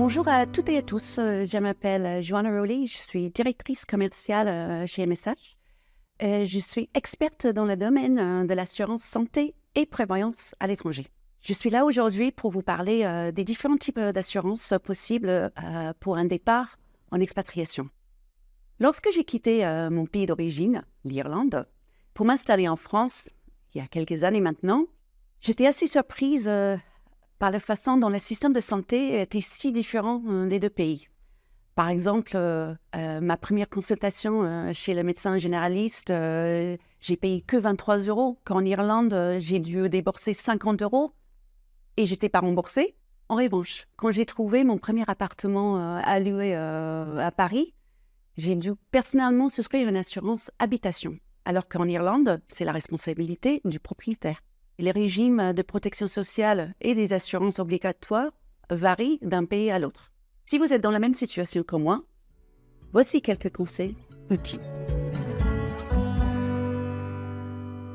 Bonjour à toutes et à tous, je m'appelle Joanna Rowley, je suis directrice commerciale chez MSH. Je suis experte dans le domaine de l'assurance santé et prévoyance à l'étranger. Je suis là aujourd'hui pour vous parler des différents types d'assurances possibles pour un départ en expatriation. Lorsque j'ai quitté mon pays d'origine, l'Irlande, pour m'installer en France, il y a quelques années maintenant, j'étais assez surprise par la façon dont le système de santé était si différent des deux pays. Par exemple, ma première consultation chez le médecin généraliste, j'ai payé que 23 €, quand en Irlande, j'ai dû débourser 50 € et j'étais pas remboursée. En revanche, quand j'ai trouvé mon premier appartement à louer à Paris, j'ai dû personnellement souscrire une assurance habitation, alors qu'en Irlande, c'est la responsabilité du propriétaire. Les régimes de protection sociale et des assurances obligatoires varient d'un pays à l'autre. Si vous êtes dans la même situation que moi, voici quelques conseils utiles.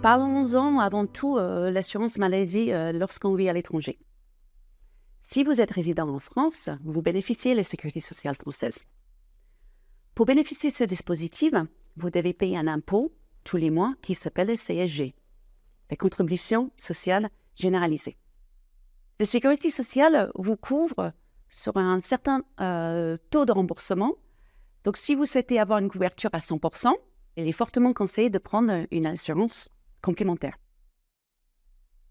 Parlons-en avant tout l'assurance maladie lorsqu'on vit à l'étranger. Si vous êtes résident en France, vous bénéficiez de la sécurité sociale française. Pour bénéficier de ce dispositif, vous devez payer un impôt tous les mois qui s'appelle le CSG, la contribution sociale généralisée. La sécurité sociale vous couvre sur un certain taux de remboursement. Donc, si vous souhaitez avoir une couverture à 100%, il est fortement conseillé de prendre une assurance complémentaire.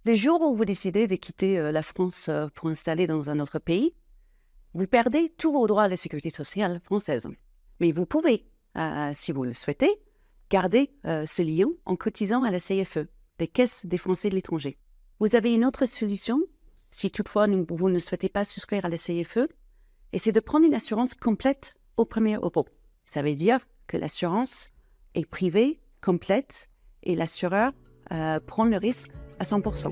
Le jour où vous décidez de quitter la France pour installer dans un autre pays, vous perdez tous vos droits à la sécurité sociale française. Mais vous pouvez, si vous le souhaitez, garder ce lien en cotisant à la CFE, les caisses des Français de l'étranger. Vous avez une autre solution, si toutefois vous ne souhaitez pas souscrire à la CFE, et c'est de prendre une assurance complète au premier euro. Ça veut dire que l'assurance est privée, complète, et l'assureur prend le risque à 100%.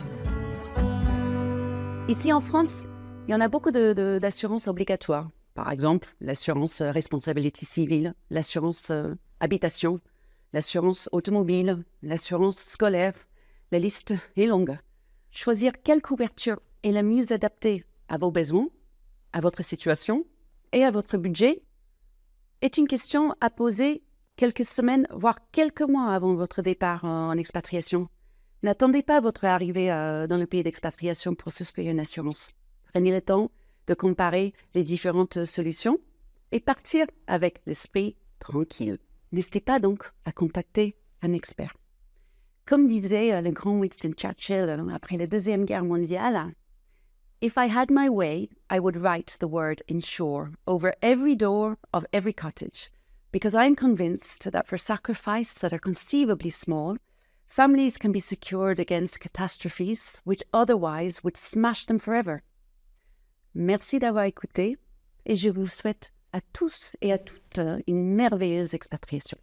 Ici en France, il y en a beaucoup d'assurances obligatoires. Par exemple, l'assurance responsabilité civile, l'assurance habitation, l'assurance automobile, l'assurance scolaire. La liste est longue. Choisir quelle couverture est la mieux adaptée à vos besoins, à votre situation et à votre budget est une question à poser quelques semaines, voire quelques mois avant votre départ en expatriation. N'attendez pas votre arrivée dans le pays d'expatriation pour souscrire une assurance. Prenez le temps de comparer les différentes solutions et partir avec l'esprit tranquille. N'hésitez pas donc à contacter un expert. Comme disait le grand Winston Churchill après la Deuxième Guerre mondiale, « If I had my way, I would write the word insure over every door of every cottage, because I am convinced that for sacrifices that are conceivably small, families can be secured against catastrophes which otherwise would smash them forever. » Merci d'avoir écouté et je vous souhaite à tous et à toutes une merveilleuse expatriation.